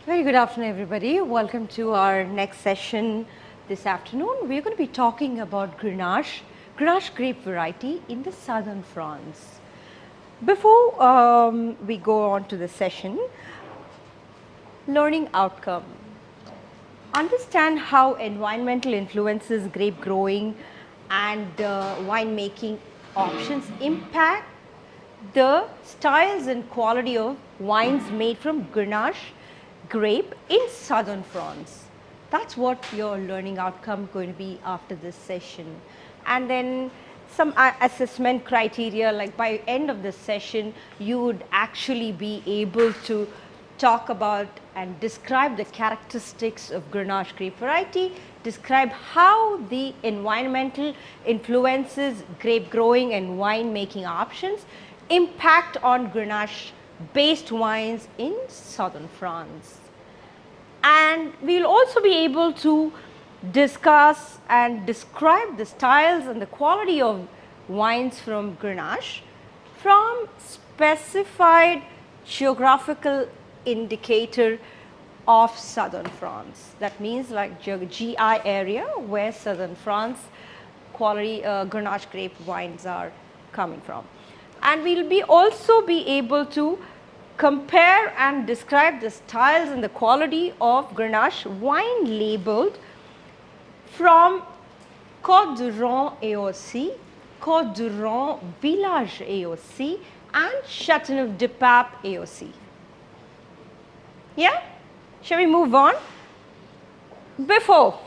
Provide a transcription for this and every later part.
Very good afternoon, everybody. Welcome to our next session this afternoon. We're going to be talking about Grenache grape variety in the southern France. Before we go on to the session, learning outcome. Understand how environmental influences grape growing and winemaking options impact the styles and quality of wines made from Grenache grape in southern France. That's what your learning outcome going to be after this session. And then some assessment criteria, like by end of the session, you would actually be able to talk about and describe the characteristics of Grenache grape variety, describe how the environmental influences grape growing and wine making options impact on Grenache based wines in southern France. And we will also be able to discuss and describe the styles and the quality of wines from Grenache from specified geographical indicator of southern France. That means like GI area where southern France quality Grenache grape wines are coming from. And we will also be able to compare and describe the styles and the quality of Grenache wine labeled from Côte du Rhône AOC, Côte du Rhône Village AOC and Châteauneuf-du-Pape AOC. Yeah? Shall we move on? Before,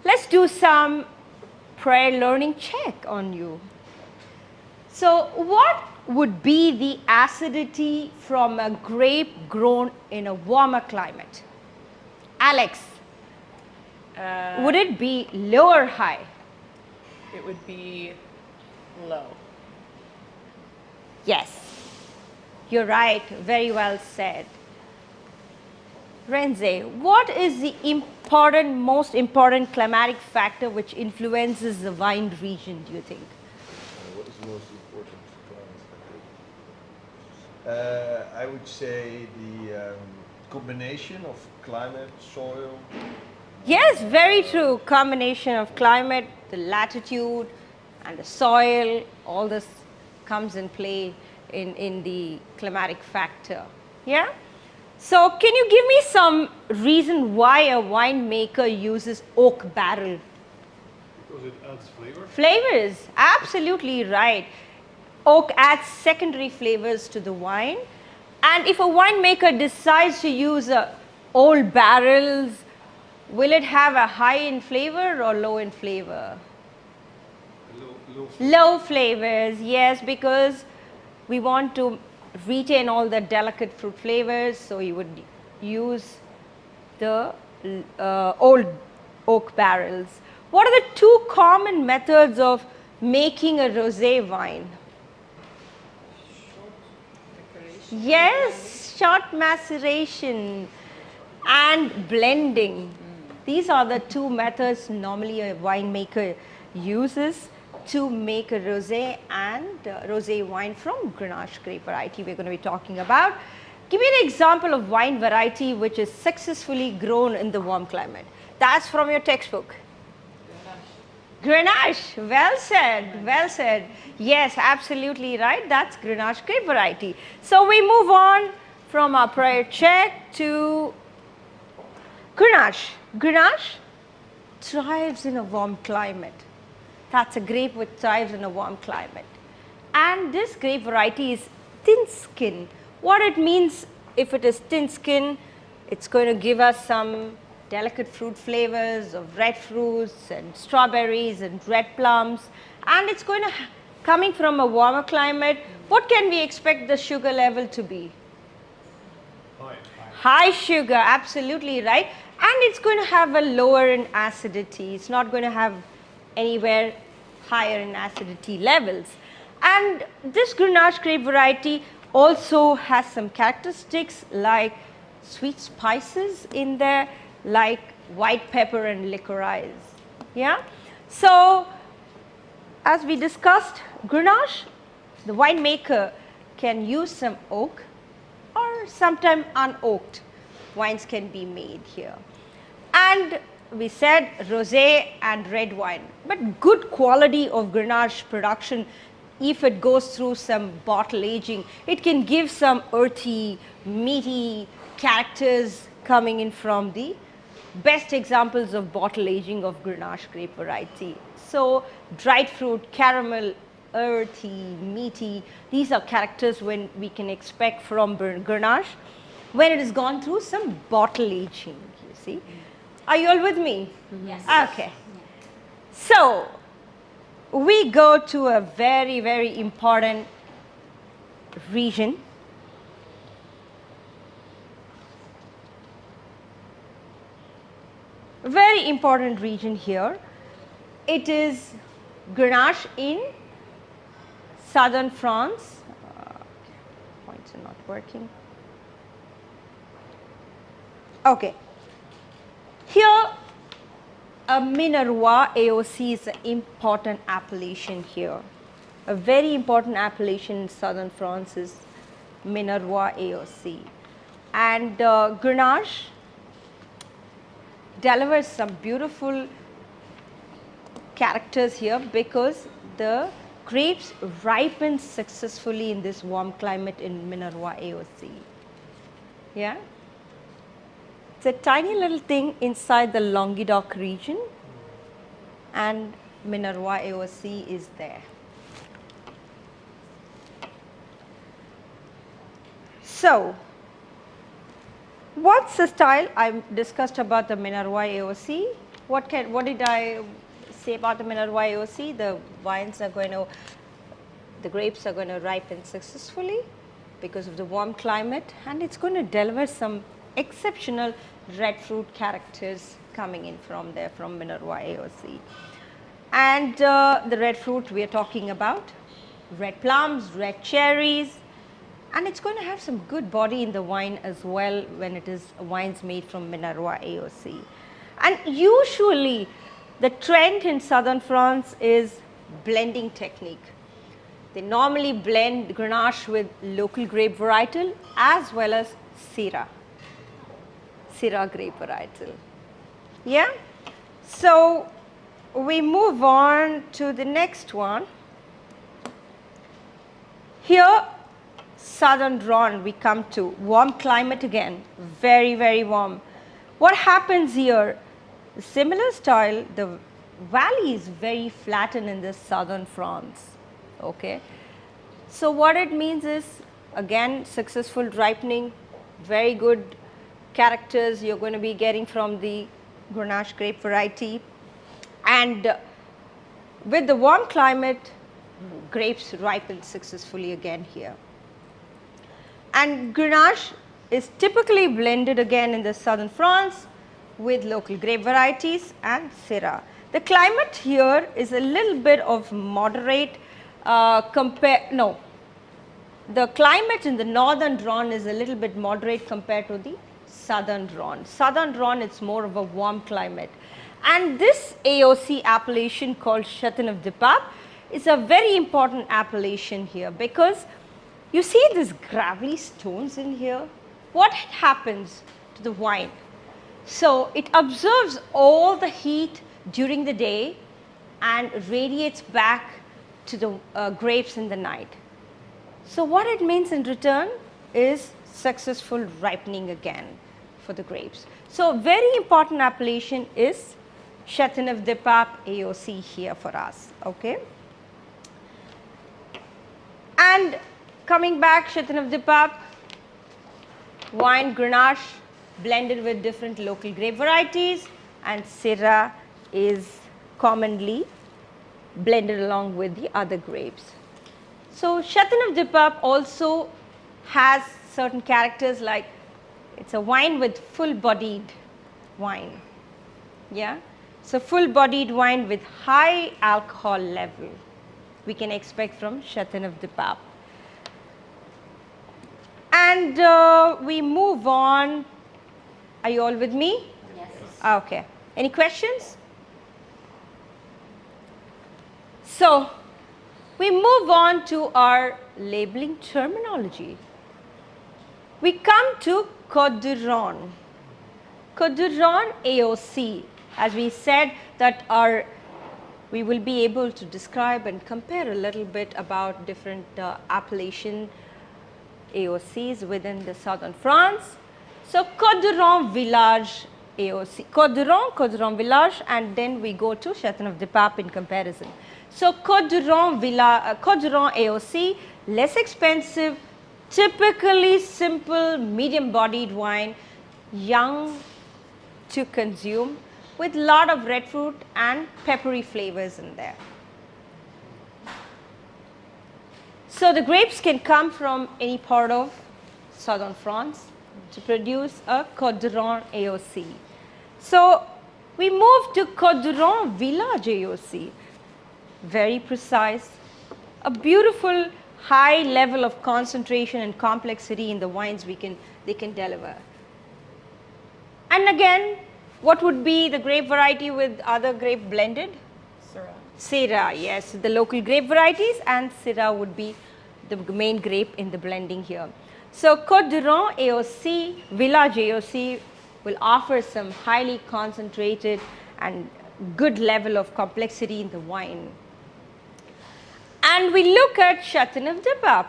let's do some prior learning check on you. So what would be the acidity from a grape grown in a warmer climate? Alex, would it be low or high? It would be low. Yes, you're right. Very well said. Renze, what is the most important climatic factor which influences the wine region, do you think? What is the most important climate factor? I would say the combination of climate, soil. Yes, very true. Combination of climate, the latitude, and the soil, all this comes in play in the climatic factor. Yeah? So, can you give me some reason why a winemaker uses oak barrel? Because it adds flavor. Flavors, absolutely right. Oak adds secondary flavors to the wine. And if a winemaker decides to use old barrels, will it have a high in flavor or low in flavor? Low flavors, yes, because we want to retain all the delicate fruit flavors, so you would use the old oak barrels. What are the two common methods of making a rosé wine? Yes, short maceration and blending. These are the two methods normally a winemaker uses to make a rosé and rosé wine from Grenache grape variety we're going to be talking about. Give me an example of wine variety which is successfully grown in the warm climate. That's from your textbook. Grenache, well said, well said. Yes, absolutely right. That's Grenache grape variety. So we move on from our prior check to Grenache. Grenache thrives in a warm climate. That's a grape which thrives in a warm climate. And this grape variety is thin skin. What it means, if it is thin skin, it's going to give us some delicate fruit flavors of red fruits and strawberries and red plums. And it's going to, coming from a warmer climate, what can we expect the sugar level to be? High sugar, absolutely right. And it's going to have a lower in acidity. It's not going to have anywhere higher in acidity levels. And this Grenache grape variety also has some characteristics like sweet spices in there, like white pepper and licorice. Yeah. So, as we discussed, Grenache, the winemaker can use some oak or sometime unoaked wines can be made here. And we said rosé and red wine, but good quality of Grenache production, if it goes through some bottle aging, it can give some earthy, meaty characters coming in from the best examples of bottle aging of Grenache grape variety. So dried fruit, caramel, earthy, meaty, these are characters when we can expect from Grenache when it has gone through some bottle aging, you see. Are you all with me? Yes. Okay. So we go to a very, very important region. Very important region here. It is Grenache in southern France. Points are not working. Okay. Here, a Minervois AOC is an important appellation here. A very important appellation in southern France is Minervois AOC. And Grenache delivers some beautiful characters here because the grapes ripen successfully in this warm climate in Minervois AOC. Yeah? It's a tiny little thing inside the Languedoc region, and Minervois AOC is there. So, what's the style? I discussed about the Minervois AOC. What did I say about the Minervois AOC? The grapes are going to ripen successfully because of the warm climate, and it's going to deliver some exceptional red fruit characters coming in from there, from Minervois AOC. And the red fruit we are talking about, red plums, red cherries, and it's going to have some good body in the wine as well when it is wines made from Minervois AOC. And usually the trend in southern France is blending technique. They normally blend Grenache with local grape varietal as well as Syrah grape varietal. Yeah? So we move on to the next one. Here, southern Rhone, we come to warm climate again, very, very warm. What happens here? Similar style, the valley is very flattened in this southern France. Okay. So what it means is, again, successful ripening, very good characters you're going to be getting from the Grenache grape variety. And with the warm climate, grapes ripen successfully again here. And Grenache is typically blended again in the southern France with local grape varieties and Syrah. The climate here is a little bit of moderate the climate in the northern Rhone is a little bit moderate compared to the southern Rhone. Southern Rhone, it's more of a warm climate. And this AOC appellation called Châteauneuf-du-Pape is a very important appellation here because you see these gravelly stones in here. What happens to the wine? So it absorbs all the heat during the day and radiates back to the grapes in the night. So what it means in return is successful ripening again for the grapes. So very important appellation is Châteauneuf-du-Pape AOC here for us. Okay. And coming back, Châteauneuf-du-Pape, wine Grenache blended with different local grape varieties, and Syrah is commonly blended along with the other grapes. So Châteauneuf-du-Pape also has certain characters, like it's a wine with full-bodied wine. Yeah, so full-bodied wine with high alcohol level we can expect from Châteauneuf-du-Pape. And we move on. Are you all with me? Yes. Okay. Any questions? So we move on to our labeling terminology. We come to Côte du Rhône. Côte d'Ivoire AOC. As we said that we will be able to describe and compare a little bit about different appellation AOCs within the southern France. So Côte d'Ivoire Village AOC, Côte d'Ivoire Village, and then we go to Châteauneuf-du-Pape in comparison. So Côte d'Ivoire AOC, less expensive, typically simple, medium-bodied wine, young to consume, with a lot of red fruit and peppery flavors in there. So the grapes can come from any part of southern France to produce a Côte d'Ivoire AOC. So we move to Côte d'Ivoire Village AOC. Very precise, a beautiful high level of concentration and complexity in the wines they can deliver. And again, what would be the grape variety with other grape blended? Syrah. Syrah, yes, the local grape varieties, and Syrah would be the main grape in the blending here. So Côte d'Ivoire AOC, Village AOC will offer some highly concentrated and good level of complexity in the wine. And we look at Châteauneuf-du-Pape.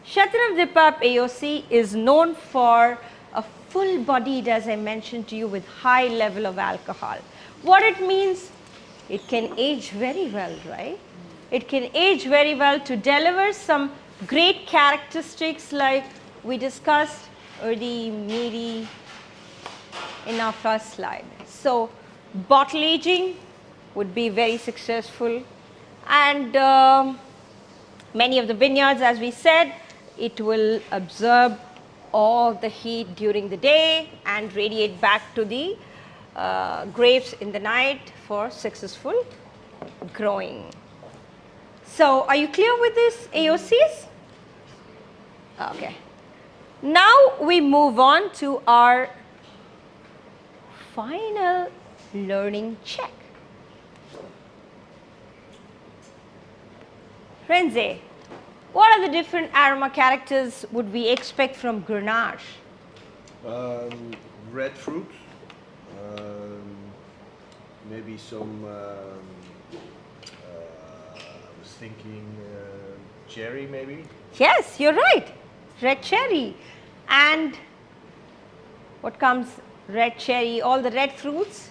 Châteauneuf-du-Pape AOC is known for a full-bodied, as I mentioned to you, with high level of alcohol. What it means, it can age very well, right? It can age very well to deliver some great characteristics like we discussed early, meaty in our first slide. So bottle aging would be very successful, and many of the vineyards, as we said, it will absorb all the heat during the day and radiate back to the grapes in the night for successful growing. So are you clear with this AOCs? Okay. Now we move on to our final learning check. Renze, what are the different aroma characters would we expect from Grenache? Red fruit, maybe some, I was thinking cherry maybe. Yes, you're right. Red cherry. And what comes? Red cherry, all the red fruits?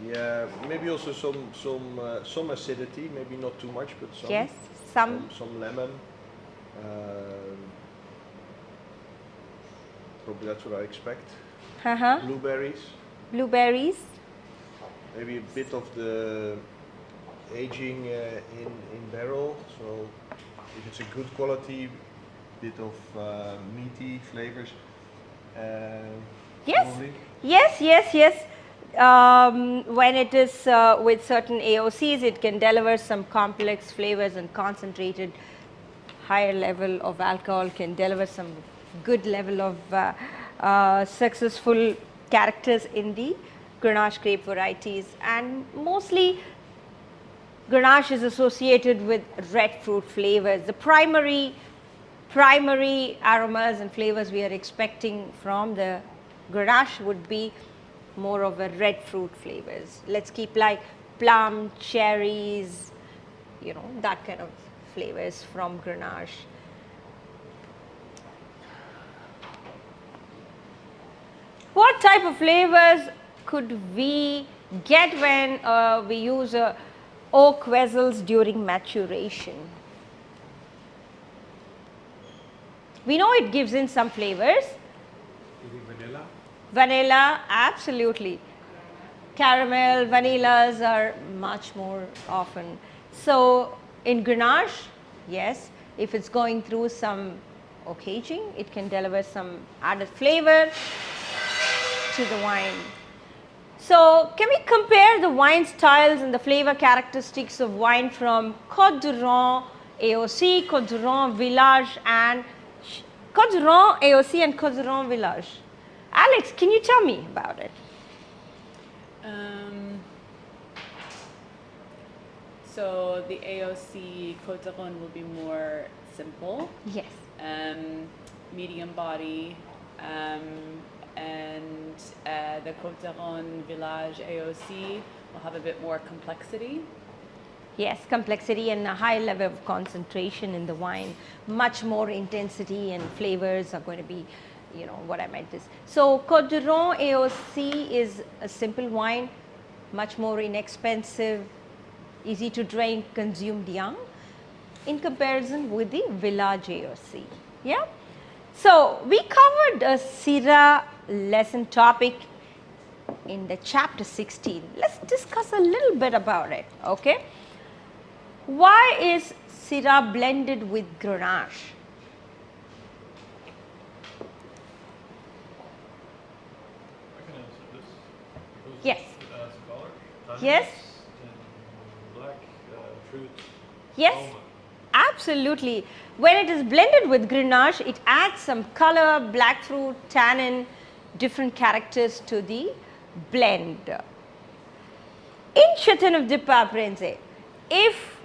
Yeah, maybe also some acidity, maybe not too much, but some. Yes, some. Some lemon. Probably that's what I expect. Blueberries. Blueberries. Maybe a bit of the aging in barrel. So if it's a good quality, bit of meaty flavors. Yes. Probably. Yes. When it is with certain AOCs, it can deliver some complex flavors and concentrated higher level of alcohol, can deliver some good level of successful characters in the Grenache grape varieties. And mostly Grenache is associated with red fruit flavors. The primary aromas and flavors we are expecting from the Grenache would be more of a red fruit flavors. Let's keep like plum, cherries, that kind of flavors from Grenache. What type of flavors could we get when we use oak vessels during maturation? We know it gives in some flavors. Maybe vanilla. Vanilla, absolutely. Caramel, vanillas are much more often. So in Grenache, yes, if it's going through some oak aging, it can deliver some added flavor to the wine. So can we compare the wine styles and the flavor characteristics of wine from Côte d'Ivoire AOC, Côte d'Ivoire Village, and Côte d'Ivoire AOC and Côte d'Ivoire Village? Alex, can you tell me about it? So the AOC Côte d'Ivoire will be more simple. Yes. Medium body, and the Côte d'Aron Village AOC will have a bit more complexity. Yes, complexity and a high level of concentration in the wine, much more intensity and flavors are going to be, you know, what I meant is. So Côte d'Aron AOC is a simple wine, much more inexpensive, easy to drink, consumed young, in comparison with the Village AOC. Yeah. So we covered a Syrah lesson topic in the chapter 16. Let's discuss a little bit about it. Okay. Why is Syrah blended with Grenache? I can answer this. Because Yes. it adds color, tannins, Yes. and black fruit. Yes, aroma. absolutely. When it is blended with Grenache, it adds some color, black fruit, tannin, different characters to the blend. In Chateauneuf du Pape, if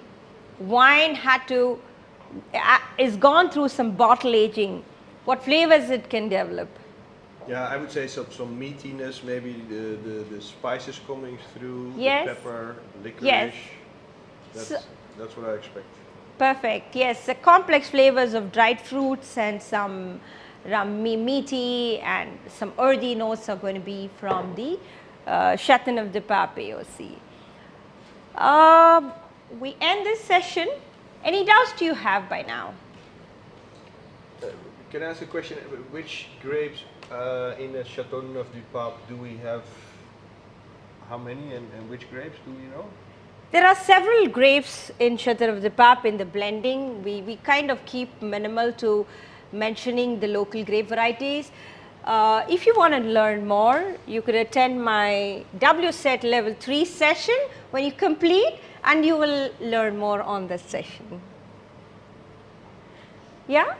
wine had to is gone through some bottle aging, what flavors it can develop? Yeah, I would say some meatiness, maybe the spices coming through, Yes. the pepper, licorice. Yes. That's, So- that's what I expect. Perfect. Yes, the complex flavors of dried fruits and some meaty and some earthy notes are going to be from the Chateauneuf du Pape AOC. We end this session. Any doubts do you have by now? Can I ask a question? Which grapes in the Chateauneuf du Pape do we have? How many and which grapes do we know? There are several grapes in Chateauneuf du Pape in the blending. We kind of keep minimal to mentioning the local grape varieties. If you want to learn more, you could attend my WSET level 3 session when you complete, and you will learn more on this session. Yeah?